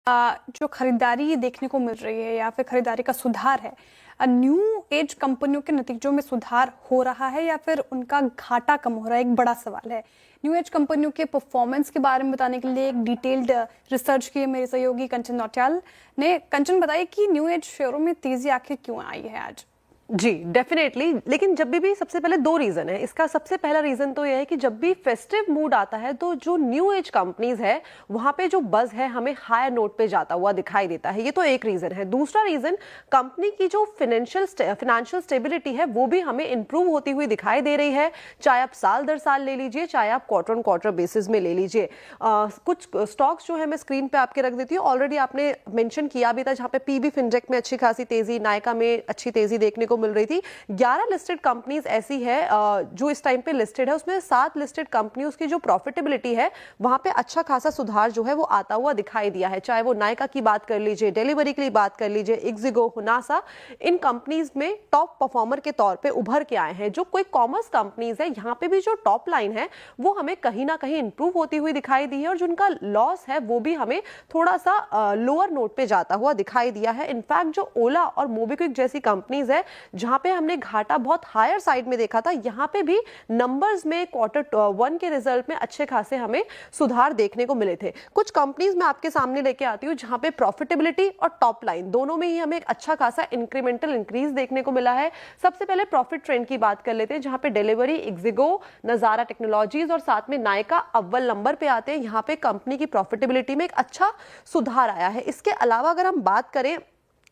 जो खरीदारी देखने को मिल रही है या फिर खरीदारी का सुधार है, न्यू एज कंपनियों के नतीजों में सुधार हो रहा है या फिर उनका घाटा कम हो रहा है, एक बड़ा सवाल है। न्यू एज कंपनियों के परफॉर्मेंस के बारे में बताने के लिए एक डिटेल्ड रिसर्च की मेरे सहयोगी कंचन नौटियाल ने। कंचन, बताइए कि न्यू एज शेयरों में तेजी आखिर क्यों आई है आज? जी डेफिनेटली, लेकिन जब भी सबसे पहले दो रीजन है इसका। सबसे पहला रीजन तो यह है कि जब भी फेस्टिव मूड आता है तो जो न्यू एज कंपनीज है वहां पे जो बज है हमें हायर नोट पे जाता हुआ दिखाई देता है। ये तो एक रीजन है। दूसरा रीजन, कंपनी की जो फाइनेंशियल स्टेबिलिटी है वो भी हमें इंप्रूव होती हुई दिखाई दे रही है। चाहे आप साल दर साल ले लीजिए, चाहे आप क्वार्टर ऑन क्वार्टर बेसिस में ले लीजिए। कुछ स्टॉक्स जो है मैं स्क्रीन पे आपके रख देती हूँ। ऑलरेडी आपने मेंशन किया भी था, जहां पे पीबी फिनटेक में अच्छी खासी तेजी, नायका में अच्छी तेजी देखने को मिल रही थी। 11 लिस्टेड कंपनीज ऐसी है जो इस टाइम पे लिस्टेड है। उसमें 7 लिस्टेड कंपनी, उसकी जो प्रॉफिटेबिलिटी है वहां पे अच्छा खासा सुधार जो है वो आता हुआ दिखाई दिया है। चाहे वो नायका की बात कर लीजिए, डिलीवरी की बात कर लीजिए, इक्सिगो, हुनासा, इन कंपनीज में टॉप परफॉर्मर के तौर पे उभर के आए हैं। जो कोई कॉमर्स कंपनीज है यहाँ पे भी जो टॉप लाइन है वो हमें कहीं ना कहीं इंप्रूव होती हुई दिखाई दी है, और जिनका लॉस है वो भी हमें थोड़ा सा लोअर नोट पे जाता हुआ दिखाई दिया है। इनफैक्ट जो ओला और मोबिक्विक जैसी कंपनीज है जहां पे हमने घाटा बहुत हायर साइड में देखा था, यहां पे भी नंबर्स में Q1 के रिजल्ट में अच्छे खासे हमें सुधार देखने को मिले थे। कुछ कंपनीज मैं आपके सामने लेके आती हूं जहां पे प्रॉफिटेबिलिटी और टॉप लाइन दोनों में ही हमें एक अच्छा खासा इंक्रीमेंटल इंक्रीज देखने को मिला है। सबसे पहले प्रॉफिट ट्रेंड की बात कर लेते हैं, जहां पे डिलीवरी, इक्सिगो, नजारा टेक्नोलॉजीज और साथ में नायका अव्वल नंबर पे आते हैं। यहां पे कंपनी की प्रॉफिटेबिलिटी में एक अच्छा सुधार आया है। इसके अलावा अगर हम बात करें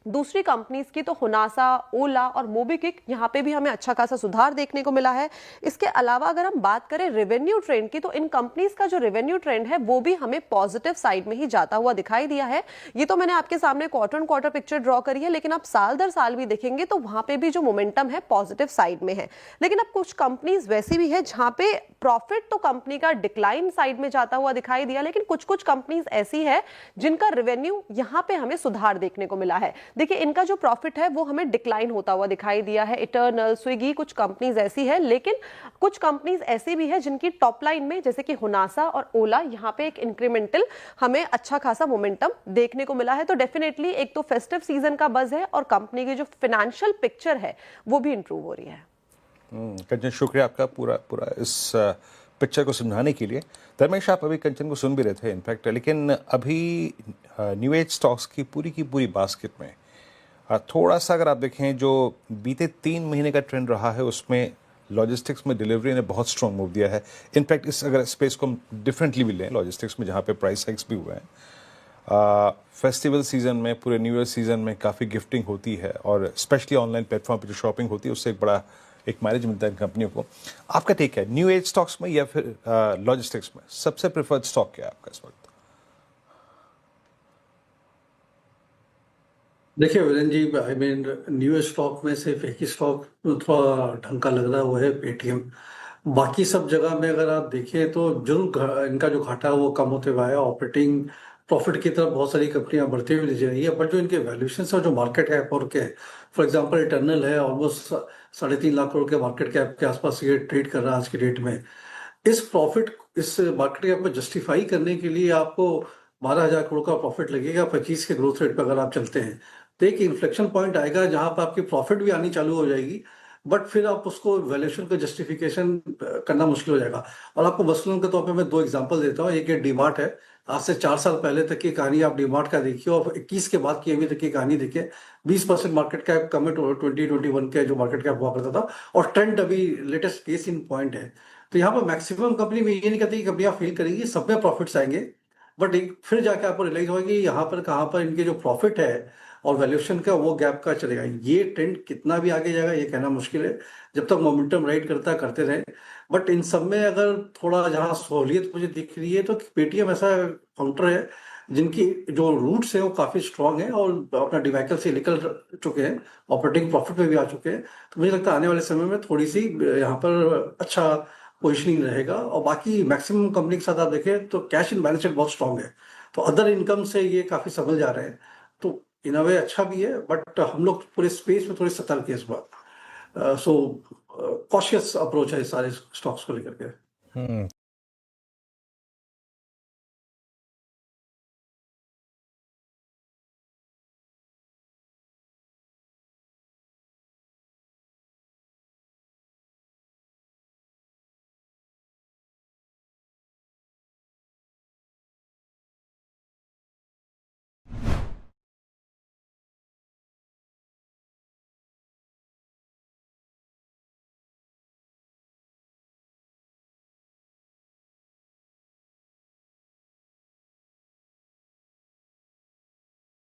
दूसरी कंपनीज की, तो हुनासा, ओला और मोबिक्विक, यहाँ पे भी हमें अच्छा खासा सुधार देखने को मिला है। इसके अलावा अगर हम बात करें रेवेन्यू ट्रेंड की, तो इन कंपनीज का जो रेवेन्यू ट्रेंड है वो भी हमें पॉजिटिव साइड में ही जाता हुआ दिखाई दिया है। ये तो मैंने आपके सामने quarter on quarter picture draw करी है, लेकिन आप साल दर साल भी देखेंगे तो वहां पे भी जो मोमेंटम है पॉजिटिव साइड में है। लेकिन अब कुछ कंपनीज वैसी भी है जहां पे प्रॉफिट तो कंपनी का डिक्लाइन साइड में जाता हुआ दिखाई दिया, लेकिन कुछ कुछ कंपनीज ऐसी है जिनका रेवेन्यू यहाँ पे हमें सुधार देखने को मिला है। देखिए, इनका जो प्रॉफिट है वो हमें डिक्लाइन होता हुआ दिखाई दिया है। इटर्नल, स्विगी, कुछ कंपनीज ऐसी है, लेकिन कुछ कंपनीज ऐसी भी है जिनकी टॉप लाइन में, जैसे कि हुनासा और ओला, यहाँ पे एक इंक्रीमेंटल हमें अच्छा खासा मोमेंटम देखने को मिला है। तो डेफिनेटली एक तो फेस्टिव सीजन का बज है और कंपनी की जो फाइनेंशियल पिक्चर है वो भी इंप्रूव हो रही है। कंचन, शुक्रिया आपका पूरा इस पिक्चर को समझाने के लिए। धर्मेश, आप अभी कंचन को सुन भी रहे थे इनफैक्ट, लेकिन अभी न्यू एज स्टॉक्स की पूरी बास्केट में थोड़ा सा अगर आप देखें, जो बीते 3 महीने का ट्रेंड रहा है उसमें लॉजिस्टिक्स में डिलीवरी ने बहुत स्ट्रॉन्ग मूव दिया है। इनफैक्ट इस अगर स्पेस को हम डिफरेंटली भी लें, लॉजिस्टिक्स में जहाँ पे प्राइस हाइक्स भी हुए हैं, फेस्टिवल सीजन में, पूरे न्यू ईयर सीजन में काफ़ी गिफ्टिंग होती है, और स्पेशली ऑनलाइन प्लेटफॉर्म पर जो शॉपिंग होती है उससे एक बड़ा माइलेज मिलता है कंपनियों को। आपका टेक है न्यू एज स्टॉक्स में या फिर लॉजिस्टिक्स में? सबसे प्रेफर्ड स्टॉक क्या है आपका इस वक्त? देखिए Virendra ji, I mean new stock में सिर्फ एक ही स्टॉक थोड़ा ढंग का लग रहा है, वो है पेटीएम। बाकी सब जगह में अगर आप देखें तो जरूर इनका जो घाटा है वो कम होते हुआ है। ऑपरेटिंग प्रॉफिट की तरफ बहुत सारी कंपनियां बढ़ती हुई नजर रही है, बट जो इनके वैल्यूएशन और जो मार्केट कैप और के, फॉर एग्जांपल इटर्नल है, ऑलमोस्ट 3.5 लाख करोड़ के मार्केट कैप के आसपास ये ट्रेड कर रहा है आज की डेट में। इस मार्केट कैप को जस्टिफाई करने के लिए आपको 12,000 करोड़ का प्रॉफिट लगेगा 25 के ग्रोथ रेट पर अगर आप चलते हैं। तो एक इन्फ्लेक्शन पॉइंट आएगा जहां पर आपकी प्रॉफिट भी आनी चालू हो जाएगी, बट फिर आप उसको वैल्यूएशन का जस्टिफिकेशन करना मुश्किल हो जाएगा। और आपको मसलन के तौर पे मैं 2 एग्जांपल देता हूँ। एक है डीमार्ट है। आज से 4 साल पहले तक की कहानी आप डीमार्ट का देखिए और 21 के बाद की अभी तक की कहानी देखिए। 20% मार्केट कैप कम है 2021 के जो मार्केट कैप हुआ करता था, और ट्रेंड अभी लेटेस्ट केस इन पॉइंट है। तो यहाँ पर मैक्सिमम कंपनी में ये नहीं कहती कि कंपनियां फेल करेंगी, सब में प्रॉफिट्स आएंगे, बट एक फिर जाके आपको रियलाइज होगा कि यहाँ पर कहाँ पर इनके जो प्रॉफिट है और वैल्यूएशन का वो गैप का चलेगा। ये ट्रेंड कितना भी आगे जाएगा ये कहना मुश्किल है, जब तक मोमेंटम राइड करते रहे। बट इन सब में अगर थोड़ा जहाँ सहूलियत मुझे दिख रही है तो पेटीएम ऐसा काउंटर है जिनकी जो रूट्स है वो काफी स्ट्रांग है और अपना डिवाइकल से निकल चुके हैं, ऑपरेटिंग प्रॉफिट में भी आ चुके हैं। तो मुझे लगता है आने वाले समय में थोड़ी सी यहाँ पर अच्छा पोजिशनिंग रहेगा। और बाकी मैक्सिमम कंपनी के साथ आप देखें तो कैश इन बैलेंस शीट बहुत स्ट्रांग है, तो अदर इनकम से ये काफी संभल जा रहे हैं। तो इन अ वे अच्छा भी है, बट हम लोग पूरे स्पेस में थोड़े सतर्क है इस बार। सो कॉशियस अप्रोच है सारे स्टॉक्स को लेकर के।